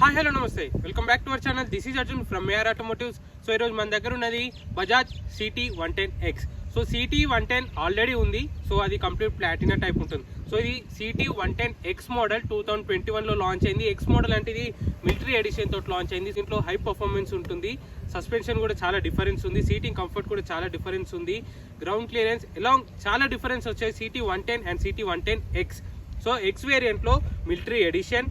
Hi hello నమస్తే, welcome back to our channel. This is Arjun from AR automotives. So ఈరోజు మన దగ్గర ఉన్నది Bajaj CT 110X. So CT 110 already ఉంది. సో అది కంప్లీట్ ప్లాటినా టైప్ ఉంటుంది. సో ఇది సిటీ 110X మోడల్ 2021లో లాంచ్ అయింది. ఎక్స్ మోడల్ అంటే ఇది మిలిటరీ ఎడిషన్ తోటి లాంచ్ అయింది. దీంట్లో హై పర్ఫార్మెన్స్ ఉంటుంది, సస్పెన్షన్ కూడా చాలా డిఫరెన్స్ ఉంది, సీటింగ్ కంఫర్ట్ కూడా చాలా డిఫరెన్స్ ఉంది, గ్రౌండ్ క్లియరెన్స్ అలాంగ్ చాలా డిఫరెన్స్ వచ్చాయి CT 110 and CT 110X. So X వేరియంట్లో military edition,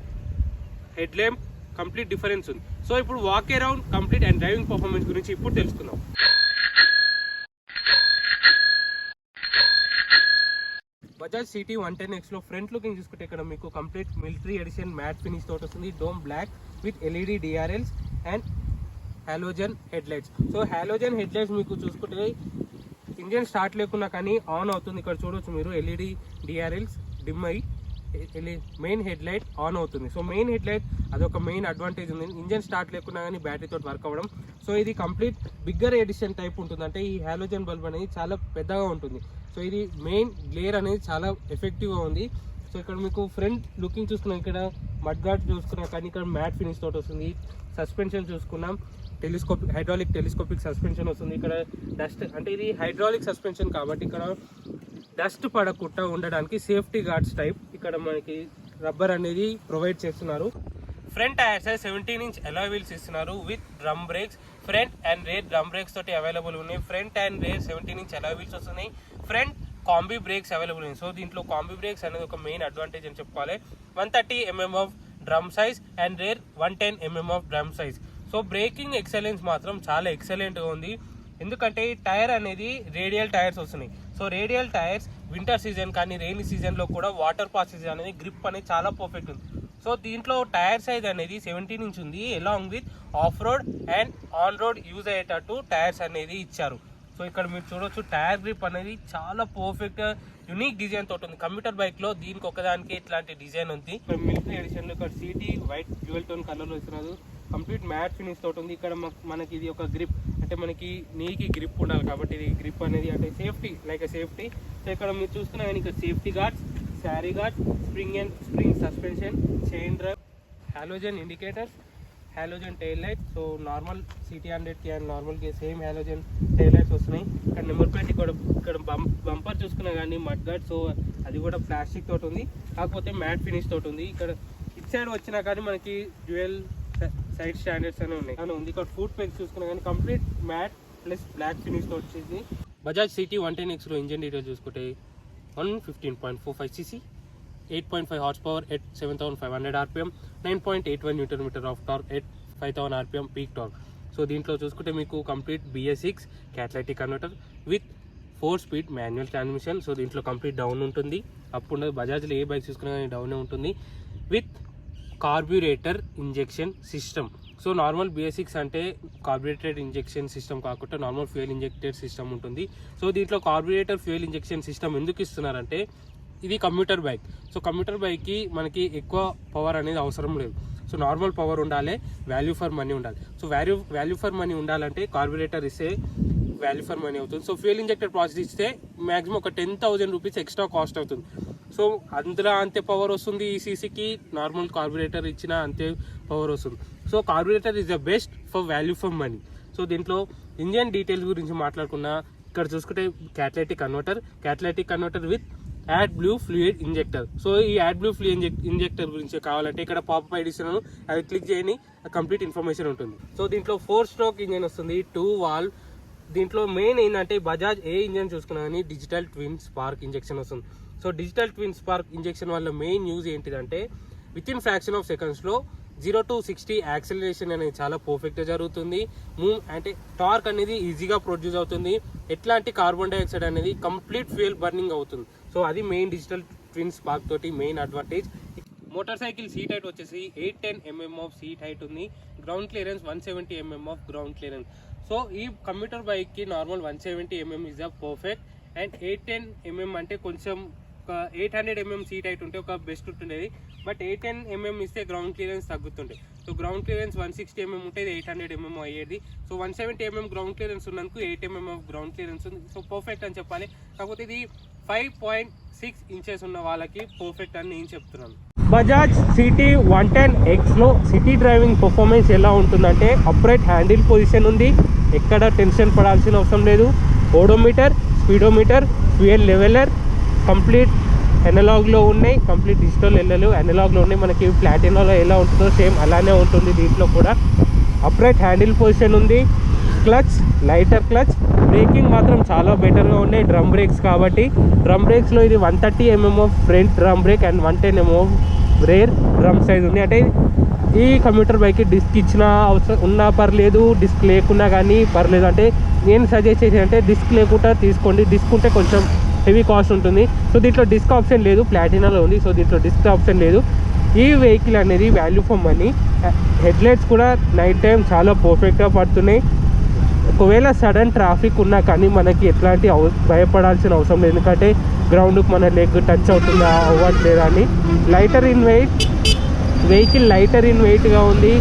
headlamp complete difference ఉంది. సో ఇప్పుడు walk around complete and driving performance గురించి ఇప్పుడు తెలుసుకుందాం. బజాజ్ సిటీ 110X లో ఫ్రంట్ లుకింగ్ చూసుకుంటే ఇక్కడ మీకు complete military edition matte finish తోటి వస్తుంది. Dome black with LED DRLs and halogen head lights. So halogen head lights మీకు చూసుకుంటే ఇంజన్ స్టార్ట్ లేకున్నా కానీ ఆన్ అవుతుంది. ఇక్కడ చూడవచ్చు మీరు ఎల్ఈడి డిఆర్ఎల్స్ డిమ్ అయ్యి మెయిన్ హెడ్ లైట్ ఆన్ అవుతుంది. సో మెయిన్ హెడ్ లైట్ అదొక మెయిన్ అడ్వాంటేజ్ ఉంది, ఇంజన్ స్టార్ట్ లేకున్నా కానీ బ్యాటరీతో వర్క్ అవ్వడం. సో ఇది కంప్లీట్ బిగ్గర్ ఎడిషన్ టైప్ ఉంటుంది, అంటే ఈ హాలోజన్ బల్బ్ అనేది చాలా పెద్దగా ఉంటుంది. సో ఇది మెయిన్ గ్లేర్ అనేది చాలా ఎఫెక్టివ్గా ఉంది. సో ఇక్కడ మీకు ఫ్రంట్ లుకింగ్ చూసుకున్నాం, ఇక్కడ మడ్ గార్డ్ చూసుకున్నాం కానీ ఇక్కడ మ్యాట్ ఫినిష్ తోటి వస్తుంది. సస్పెన్షన్ చూసుకున్నాం, హైడ్రాలిక్ టెలిస్కోపిక్ సస్పెన్షన్ వస్తుంది. ఇక్కడ డస్ట్ అంటే ఇది హైడ్రాలిక్ సస్పెన్షన్ కాబట్టి ఇక్కడ డస్ట్ పడకుండా ఉండడానికి సేఫ్టీ గార్డ్స్ టైప్ ఇక్కడ మనకి రబ్బర్ అనేది ప్రొవైడ్ చేస్తున్నారు. Front tyres 17-inch alloy wheels ఇస్తున్నారు with drum brakes. Front and rear drum brakes తోటి అవైలబుల్ ఉన్నాయి. Front and rear 17-inch alloy wheels వస్తున్నాయి. ఫ్రంట్ కాంబీ బ్రేక్స్ అవైలబుల్ ఉన్నాయి. సో దీంట్లో కాంబీ బ్రేక్స్ అనేది ఒక మెయిన్ అడ్వాంటేజ్ అని చెప్పుకోవాలి. 130 mm of drum size and rear 110 mm of drum size. So braking excellence మాత్రం చాలా ఎక్సలెంట్గా ఉంది, ఎందుకంటే ఈ టైర్ అనేది రేడియల్ టైర్స్ వస్తున్నాయి. So radial tyres winter season కానీ రెయినీ సీజన్లో కూడా వాటర్ పాసెస్ అనేది గ్రిప్ అనేది చాలా పర్ఫెక్ట్ ఉంది. సో దీంట్లో టైర్ సైజ్ అనేది 17-inch ఉంది, along with of road and on road use అయ్యేటట్టు టైర్స్ అనేది ఇచ్చారు. సో ఇక్కడ మీరు చూడవచ్చు టైర్ గ్రిప్ అనేది చాలా పర్ఫెక్ట్ యునిక్ డిజైన్ తోటి ఉంది. కంప్యూటర్ బైక్ లో దీనికి ఒకదానికి ఇట్లాంటి డిజైన్ ఉంది. మిలిటరీ ఎడిషన్ లో ఇక్కడ city white dual tone colour లో ఇస్తున్నారు. కంప్లీట్ మ్యాట్ ఫినిష్ తోటి ఉంది. ఇక్కడ మనకి ఇది ఒక గ్రిప్, అంటే మనకి నీకి గ్రిప్ ఉండాలి కాబట్టి ఇది గ్రిప్ అనేది అంటే సేఫ్టీ లైక్ సేఫ్టీ. సో ఇక్కడ మీరు చూస్తున్నా కానీ ఇక్కడ safety guards, sari guard, spring suspension, chain drive, halogen indicators, halogen tail light. So normal CT 100కి అండ్ నార్మల్కి సేమ్ హాలోజన్ టైల్ లైట్స్ వస్తున్నాయి. ఇక్కడ నెంబర్ ప్లేట్ ఇక్కడ బంపర్ చూసుకున్నా కానీ మడ్ గార్డ్, సో అది కూడా ప్లాస్టిక్ తోటి ఉంది, కాకపోతే మ్యాట్ ఫినిష్ తోటి ఉంది. ఇక్కడ ఇట్ సైడ్ వచ్చినా కానీ మనకి డ్యూయల్ సైడ్ స్టాండర్డ్స్ అనే ఉన్నాయి కానీ ఉంది. ఇక్కడ ఫుట్ పెగ్స్ చూసుకున్నా కానీ complete matte plus black finish తో వచ్చేసి. బజాజ్ సిటీ 110X లో ఇంజన్ డీటెయిల్స్ చూసుకుంటే 115.45cc, 8.5 horsepower at 7500 rpm, 9.81 Nm of torque at 5000 rpm peak torque. So దీంట్లో చూసుకుంటే మీకు complete BS6 catalytic converter with 4-speed manual transmission. So దీంట్లో కంప్లీట్ డౌన్ ఉంటుంది, up ఉండదు. బజాజ్లో ఏ బైక్ చూసుకున్నా కానీ డౌనే ఉంటుంది with carburettor injection system. So normal BS6 అంటే కార్బ్యూరేటెడ్ ఇంజెక్షన్ సిస్టమ్ కాకుండా నార్మల్ ఫ్యూయల్ ఇంజెక్టెడ్ సిస్టమ్ ఉంటుంది. సో దీంట్లో కార్బ్యూరేటర్ ఫ్యూయల్ ఇంజెక్షన్ సిస్టమ్ ఎందుకు ఇస్తున్నారంటే ఇది కంప్యూటర్ బైక్. సో కంప్యూటర్ బైక్కి మనకి ఎక్కువ పవర్ అనేది అవసరం లేదు. సో నార్మల్ పవర్ ఉండాలి, వాల్యూ ఫర్ మనీ ఉండాలి. సో వాల్యూ ఫర్ మనీ ఉండాలంటే కార్బ్యూరేటర్ ఇస్తే వాల్యూ ఫర్ మనీ అవుతుంది. సో ఫ్యూయల్ ఇంజెక్టెడ్ ప్రాసెస్ ఇస్తే మ్యాక్సిమం ఒక 10,000 రూపీస్ ఎక్స్ట్రా కాస్ట్ అవుతుంది. సో అందులో అంతే పవర్ వస్తుంది. ఈ సీసీకి నార్మల్ కార్బొరేటర్ ఇచ్చిన అంతే పవర్ వస్తుంది. So carburettor is the best for value for money. So దీంట్లో ఇంజన్ డీటెయిల్స్ గురించి మాట్లాడుకున్నా, ఇక్కడ చూసుకుంటే catalytic converter with add blue fluid injector. So ఈ యాడ్ బ్లూ ఫ్లూయిడ్ ఇంజెక్టర్ గురించి కావాలంటే ఇక్కడ పాపప్ ఐడిస్తున్నాను, అది క్లిక్ చేయని కంప్లీట్ ఇన్ఫర్మేషన్ ఉంటుంది. సో దీంట్లో 4-stroke ఇంజన్ వస్తుంది, 2 valve. దీంట్లో మెయిన్ ఏంటంటే బజాజ్ ఏ ఇంజన్ చూసుకున్నా కానీ డిజిటల్ ట్విన్ స్పార్క్ ఇంజెక్షన్ వస్తుంది. So digital twin spark injection వల్ల మెయిన్ యూజ్ ఏంటిదంటే విత్ ఇన్ ఫ్రాక్షన్ ఆఫ్ సెకండ్స్లో 0 to 60 యాక్సిలరేషన్ అనేది చాలా పర్ఫెక్ట్గా జరుగుతుంది. అంటే టార్క్ అనేది ఈజీగా ప్రొడ్యూస్ అవుతుంది. ఎట్లాంటి కార్బన్ డైఆక్సైడ్ అనేది కంప్లీట్ ఫ్యూయల్ బర్నింగ్ అవుతుంది. సో అది మెయిన్ డిజిటల్ ట్విన్ స్పార్క్ తోటి main advantage. Motorcycle seat height వచ్చేసి 810 mm ఆఫ్ సీట్ హైట్ ఉంది. Ground clearance 170 mm of ground clearance. So ఈ కంప్యూటర్ బైక్కి normal 170 mm is the perfect. And 810 mm అంటే కొంచెం ఒక 800 mm సీట్ హైట్ ఉంటే ఒక బెస్ట్ ఉంటుండేది. బట్ 810 mm ఇస్తే గ్రౌండ్ క్లియరెన్స్ తగ్గుతుండే. సో గ్రౌండ్ క్లియరెన్స్ 160 mm ఉంటే 800 mm అయ్యేది. సో 170 mm గ్రౌండ్ క్లియరెన్స్ ఉన్నందుకు 8 mm ఆఫ్ గ్రౌండ్ క్లియరెన్స్ ఉంది. సో పర్ఫెక్ట్ అని చెప్పాలి. కాకపోతే ఇది 5.6 ఇంచెస్ ఉన్న వాళ్ళకి పర్ఫెక్ట్ అని నేను చెప్తున్నాను. బజాజ్ సిటీ 110Xలో సిటీ డ్రైవింగ్ పర్ఫార్మెన్స్ ఎలా ఉంటుందంటే అప్రైట్ హ్యాండిల్ పొజిషన్ ఉంది, ఎక్కడ టెన్షన్ పడాల్సిన అవసరం లేదు. Odometer, speedometer, fuel leveller complete ఎనలాగ్లో ఉన్నాయి, కంప్లీట్ డిజిటల్ ఎనలాగ్లో ఉన్నాయి. మనకి ప్లాటినాలో ఎలా ఉంటుందో సేమ్ అలానే ఉంటుంది దీంట్లో కూడా. అప్రైట్ హ్యాండిల్ పొజిషన్ ఉంది. Clutch, lighter clutch. బ్రేకింగ్ మాత్రం చాలా బెటర్గా ఉన్నాయి, డ్రమ్ బ్రేక్స్ కాబట్టి. డ్రమ్ బ్రేక్స్లో ఇది 130 mm front drum break and 110 mm rare drum size ఉంది. అంటే ఈ కమ్యూటర్ బైక్కి డిస్క్ ఇచ్చిన అవసరం ఉన్నా పర్లేదు, డిస్క్ లేకున్నా కానీ పర్లేదు. అంటే నేను సజెస్ట్ చేసేది అంటే డిస్క్ లేకుండా తీసుకోండి, డిస్క్ ఉంటే కొంచెం హెవీ కాస్ట్ ఉంటుంది. సో దీంట్లో డిస్క్ ఆప్షన్ లేదు, ప్లాటినాలో ఉంది. సో దీంట్లో డిస్క్ ఆప్షన్ లేదు. ఈ వెహికల్ అనేది వాల్యూ ఫర్ మనీ. హెడ్లైట్స్ కూడా నైట్ టైం చాలా పర్ఫెక్ట్గా పడుతున్నాయి. ఒకవేళ సడన్ ట్రాఫిక్ ఉన్నా కానీ మనకి ఎట్లాంటి భయపడాల్సిన అవసరం లేదు, ఎందుకంటే గ్రౌండ్కి మన లెగ్ టచ్ అవుతుందా అవ్వట్లేదా అని. Lighter in weight vehicle, lighter in వెయిట్గా ఉంది.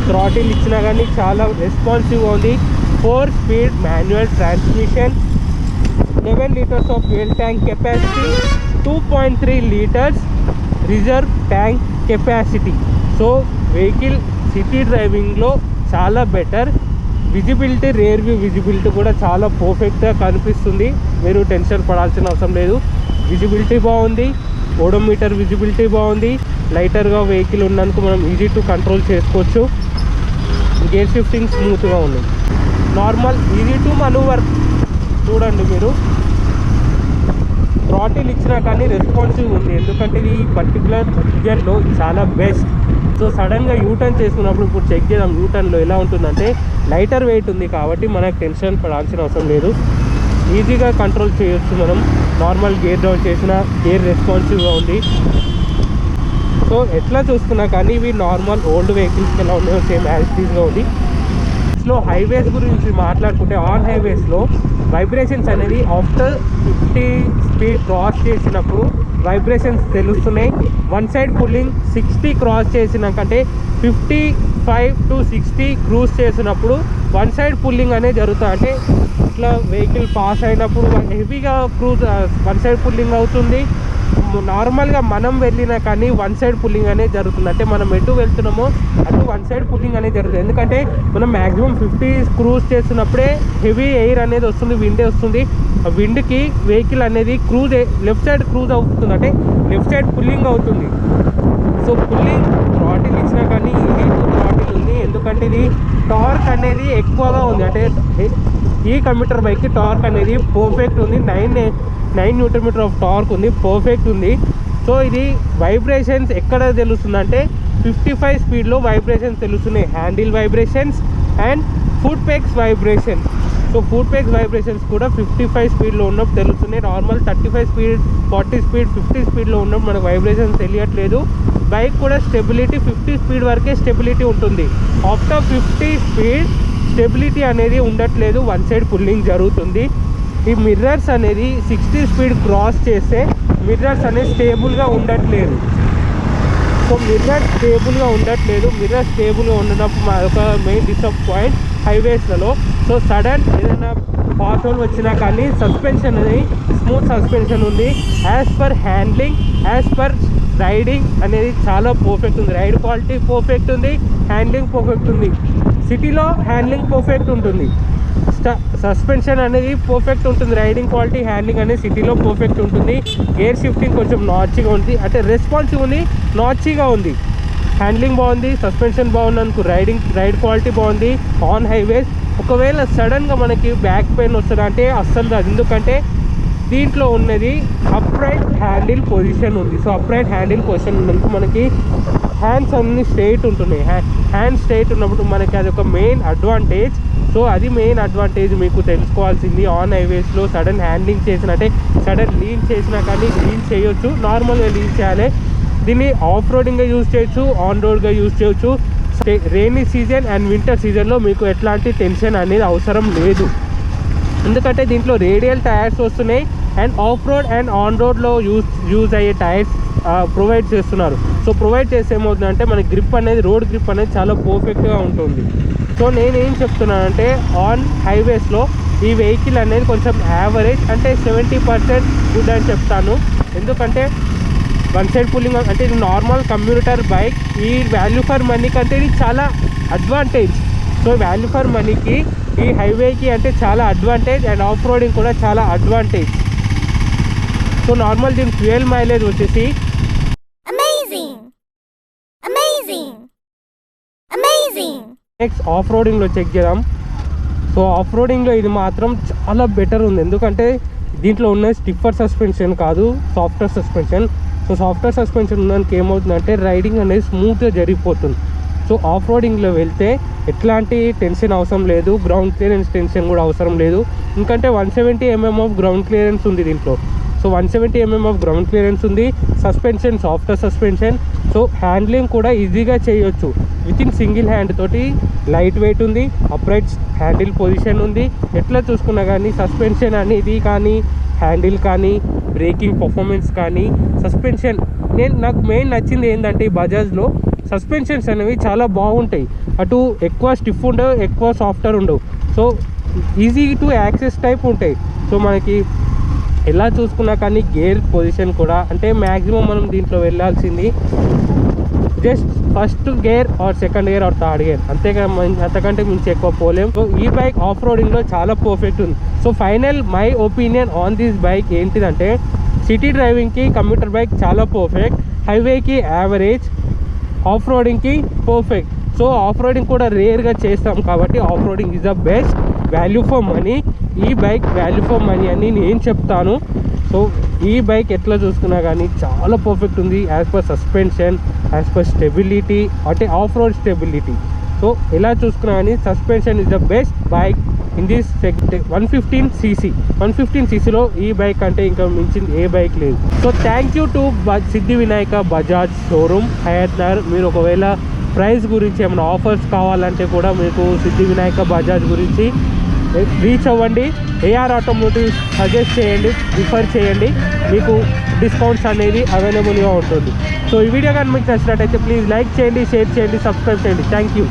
థ్రాటిల్ ఇచ్చినా కానీ చాలా రెస్పాన్సివ్గా ఉంది. 4 speed manual transmission, 11 liters of fuel tank capacity, 2.3 liters reserve tank capacity. So vehicle city డ్రైవింగ్లో చాలా better. Visibility, rear view visibility కూడా చాలా పర్ఫెక్ట్గా కనిపిస్తుంది, మీరు టెన్షన్ పడాల్సిన అవసరం లేదు. విజిబిలిటీ బాగుంది, ఓడోమీటర్ విజిబిలిటీ బాగుంది. లైటర్గా వెహికల్ ఉన్నందుకు మనం ఈజీ టు కంట్రోల్ చేసుకోవచ్చు. గేర్ షిఫ్టింగ్ స్మూత్గా ఉంది. Normal easy to manoeuvre. చూడండి మీరు, థ్రాటిల్ ఇచ్చినా కానీ రెస్పాన్సివ్ ఉంది, ఎందుకంటే ఈ పర్టికులర్ రీజియన్లో చాలా బెస్ట్. సో సడన్గా యూటర్న్ చేసుకున్నప్పుడు ఇప్పుడు చెక్ చేద్దాం యూటర్న్లో ఎలా ఉంటుందంటే. లైటర్ వెయిట్ ఉంది కాబట్టి మనకు టెన్షన్ పడాల్సిన అవసరం లేదు, ఈజీగా కంట్రోల్ చేయొచ్చు మనం. నార్మల్ గేర్ డౌన్ చేసిన గేర్ రెస్పాన్సివ్గా ఉంది. సో ఎట్లా చూసుకున్నా కానీ ఇవి నార్మల్ ఓల్డ్ వెహికల్స్కి ఎలా ఉన్నాయో సేమ్ యాజిటీస్గా ఉంది. లో హైవేస్ గురించి మాట్లాడుకుంటే, ఆన్ హైవేస్లో వైబ్రేషన్స్ అనేది ఆఫ్టర్ 50 స్పీడ్ క్రాస్ చేసినప్పుడు వైబ్రేషన్స్ తెలుస్తున్నాయి. వన్ సైడ్ పుల్లింగ్ 60 క్రాస్ చేసినాకంటే 55 to 60 క్రూజ్ చేసినప్పుడు వన్ సైడ్ పుల్లింగ్ అనేది జరుగుతుంది. అంటే ఇట్లా వెహికల్ పాస్ అయినప్పుడు హెవీగా క్రూజ్ వన్ సైడ్ పుల్లింగ్ అవుతుంది. నార్మల్గా మనం వెళ్ళినా కానీ వన్ సైడ్ పుల్లింగ్ అనేది జరుగుతుంది. అంటే మనం ఎటు వెళ్తున్నామో అటు వన్ సైడ్ పుల్లింగ్ అనేది జరుగుతుంది. ఎందుకంటే మనం మ్యాక్సిమం 50 క్రూజ్ చేస్తున్నప్పుడే హెవీ ఎయిర్ అనేది వస్తుంది, విండే వస్తుంది. ఆ విండ్కి వెహికల్ అనేది లెఫ్ట్ సైడ్ క్రూజ్ అవుతుంది, అంటే లెఫ్ట్ సైడ్ పుల్లింగ్ అవుతుంది. సో పుల్లింగ్ థ్రాటిల్ ఇచ్చినా కానీ ఈజీ టు థ్రాటిల్ ఉంది, ఎందుకంటే ఇది టార్క్ అనేది ఎక్కువగా ఉంది. అంటే ఈ కమ్యూటర్ బైక్కి టార్క్ అనేది పర్ఫెక్ట్ ఉంది. 9 Nm ఆఫ్ టార్క్ ఉంది, పర్ఫెక్ట్ ఉంది. సో ఇది వైబ్రేషన్స్ ఎక్కడ తెలుస్తుందంటే 55 స్పీడ్లో వైబ్రేషన్స్ తెలుస్తున్నాయి. Handle vibrations and foot pegs vibrations. So foot pegs vibrations కూడా 55 స్పీడ్లో ఉన్నప్పుడు తెలుస్తున్నాయి. నార్మల్ 35 స్పీడ్, 40 స్పీడ్, 50 స్పీడ్లో ఉన్నప్పుడు మనకు వైబ్రేషన్స్ తెలియట్లేదు. బైక్ కూడా స్టెబిలిటీ 50 స్పీడ్ వరకే స్టెబిలిటీ ఉంటుంది. ఆఫ్టర్ 50 స్పీడ్ స్టెబిలిటీ అనేది ఉండట్లేదు, వన్ సైడ్ పుల్లింగ్ జరుగుతుంది. ఈ మిర్రర్స్ అనేది 60 స్పీడ్ క్రాస్ చేస్తే మిర్రర్స్ అనేది స్టేబుల్గా ఉండట్లేదు. సో మిర్రర్ స్టేబుల్గా ఉండనప్పుడు మా ఒక మెయిన్ డిసప్పాయింట్ హైవేస్లలో. సో సడన్ ఏదైనా ఫాస్ట్ హోల్ వచ్చినా కానీ సస్పెన్షన్ అనేది స్మూత్ సస్పెన్షన్ ఉంది. As per handling, as per riding అనేది చాలా పర్ఫెక్ట్ ఉంది. రైడ్ క్వాలిటీ పర్ఫెక్ట్ ఉంది, హ్యాండ్లింగ్ పర్ఫెక్ట్ ఉంది. సిటీలో హ్యాండ్లింగ్ పర్ఫెక్ట్ ఉంటుంది, సస్పెన్షన్ అనేది పర్ఫెక్ట్ ఉంటుంది. రైడింగ్ క్వాలిటీ, హ్యాండ్లింగ్ అనేది సిటీలో పర్ఫెక్ట్ ఉంటుంది. గేర్ షిఫ్టింగ్ కొంచెం నాచీగా ఉంది, అంటే రెస్పాన్సివ్ ఉంది, నాచీగా ఉంది. హ్యాండ్లింగ్ బాగుంది, సస్పెన్షన్ బాగుంది అనుకో, రైడ్ క్వాలిటీ బాగుంది ఆన్ హైవేస్. ఒకవేళ సడన్గా మనకి బ్యాక్ పెయిన్ వస్తుంది అంటే అస్సలు రాదు, ఎందుకంటే దీంట్లో ఉన్నది అప్రైట్ హ్యాండిల్ పొజిషన్ ఉంది. సో అప్రైట్ హ్యాండిల్ పొజిషన్ ఉన్నందుకు మనకి హ్యాండ్స్ అన్ని స్ట్రైట్ ఉంటున్నాయి. హ్యాండ్ స్ట్రైట్ ఉన్నప్పుడు మనకి అది ఒక మెయిన్ అడ్వాంటేజ్. సో అది మెయిన్ అడ్వాంటేజ్ మీకు తెలుసుకోవాల్సింది. ఆన్ హైవేస్లో సడన్ హ్యాండ్లింగ్ చేసినట్టే, సడన్ లీన్ చేసినా కానీ లీన్ చేయొచ్చు, నార్మల్గా లీన్ చేయాలి. దీన్ని ఆఫ్ రోడింగ్గా యూజ్ చేయొచ్చు, ఆన్ రోడ్గా యూజ్ చేయొచ్చు. రెయినీ సీజన్ అండ్ వింటర్ సీజన్లో మీకు ఎట్లాంటి టెన్షన్ అనేది అవసరం లేదు, ఎందుకంటే దీంట్లో రేడియల్ టైర్స్ వస్తున్నాయి. And of road and on రోడ్లో యూజ్ అయ్యే టైర్స్ ప్రొవైడ్ చేస్తున్నారు. సో ప్రొవైడ్ చేస్తే ఏమవుతుందంటే మన గ్రిప్ అనేది, రోడ్ గ్రిప్ అనేది చాలా పర్ఫెక్ట్గా ఉంటుంది. సో నేనేం చెప్తున్నానంటే ఆన్ హైవేస్లో ఈ వెహికల్ అనేది కొంచెం యావరేజ్ అంటే 70% గుడ్ అని చెప్తాను. ఎందుకంటే వన్ సైడ్ పుల్లింగ్ అంటే ఇది నార్మల్ కమ్యూటర్ బైక్. ఈ వాల్యూ ఫర్ మనీ కంటే ఇది చాలా అడ్వాంటేజ్. సో వాల్యూ ఫర్ మనీకి ఈ హైవేకి అంటే చాలా అడ్వాంటేజ్ అండ్ ఆఫ్ రోడింగ్ కూడా చాలా అడ్వాంటేజ్. సో నార్మల్ దీని ఫ్యూయల్ మైలేజ్ వచ్చేసి నెక్స్ట్ ఆఫ్ రోడింగ్లో చెక్ చేద్దాం. సో ఆఫ్ రోడింగ్లో ఇది మాత్రం చాలా బెటర్ ఉంది. ఎందుకంటే దీంట్లో ఉన్న స్టిఫర్ సస్పెన్షన్ కాదు, software suspension. So software suspension ఉన్నదానికి ఏమవుతుందంటే రైడింగ్ అనేది స్మూత్గా జరిగిపోతుంది. సో ఆఫ్ రోడింగ్లో వెళ్తే ఎట్లాంటి టెన్షన్ అవసరం లేదు, గ్రౌండ్ క్లియరెన్స్ టెన్షన్ కూడా అవసరం లేదు. ఎందుకంటే 170 mm ఆఫ్ గ్రౌండ్ క్లియరెన్స్ ఉంది దీంట్లో. So 170 mm of ground clearance ఉంది. Suspension software suspension. So handling కూడా ఈజీగా చేయొచ్చు వితిన్ సింగిల్ హ్యాండ్ తోటి. లైట్ వెయిట్ ఉంది, అప్రైట్ హ్యాండిల్ పొజిషన్ ఉంది. ఎట్లా చూసుకున్నా కానీ సస్పెన్షన్ అనేది కానీ, హ్యాండిల్ కానీ, బ్రేకింగ్ పర్ఫార్మెన్స్ కానీ, సస్పెన్షన్ నాకు మెయిన్ నచ్చింది ఏంటంటే ఈ బజాజ్లో సస్పెన్షన్స్ అనేవి చాలా బాగుంటాయి. అటు ఎక్కువ స్టిఫ్ ఉండవు, ఎక్కువ సాఫ్ట్వేర్ ఉండవు. So easy to access type ఉంటాయి. సో మనకి ఎలా చూసుకున్నా కానీ గేర్ పొజిషన్ కూడా అంటే మ్యాక్సిమం మనం దీంట్లో వెళ్ళాల్సింది just first gear or second gear or third gear, అంతకంటే మించి ఎక్కువ పోలేం. సో ఈ బైక్ ఆఫ్ రోడింగ్లో చాలా పర్ఫెక్ట్ ఉంది. So final my opinion on this bike ఏంటిదంటే సిటీ డ్రైవింగ్కి కమ్యూటర్ బైక్ చాలా పర్ఫెక్ట్, హైవేకి యావరేజ్, ఆఫ్ రోడింగ్కి పర్ఫెక్ట్. సో ఆఫ్ రోడింగ్ కూడా రేర్గా చేస్తాం కాబట్టి off roading is the best. Value for money, ఈ బైక్ వాల్యూ ఫర్ మనీ అని నేను చెప్తాను. సో ఈ బైక్ ఎట్లా చూసుకున్నా కానీ చాలా పర్ఫెక్ట్ ఉంది as per suspension, as per stability, అంటే ఆఫ్ రోడ్ స్టెబిలిటీ. సో ఎలా చూసుకున్నా కానీ suspension is the best bike in this 115cc లో ఈ బైక్ అంటే ఇంకా మించింది ఏ బైక్ లేదు. So thank you to Siddhi Vinayaka Bajaj showroom Hayath Nagar. మీరు ఒకవేళ ప్రైస్ గురించి ఏమైనా ఆఫర్స్ కావాలంటే కూడా మీకు సిద్ధి వినాయక బజాజ్ గురించి రీచ్ అవ్వండి. ఏఆర్ ఆటోమోటివ్స్ సజెస్ట్ చేయండి, రిఫర్ చేయండి, మీకు డిస్కౌంట్స్ అనేది అవైలబుల్గా ఉంటుంది. సో ఈ వీడియో కానీ మీకు నచ్చినట్టయితే ప్లీజ్ లైక్ చేయండి, షేర్ చేయండి, సబ్స్క్రైబ్ చేయండి. Thank you.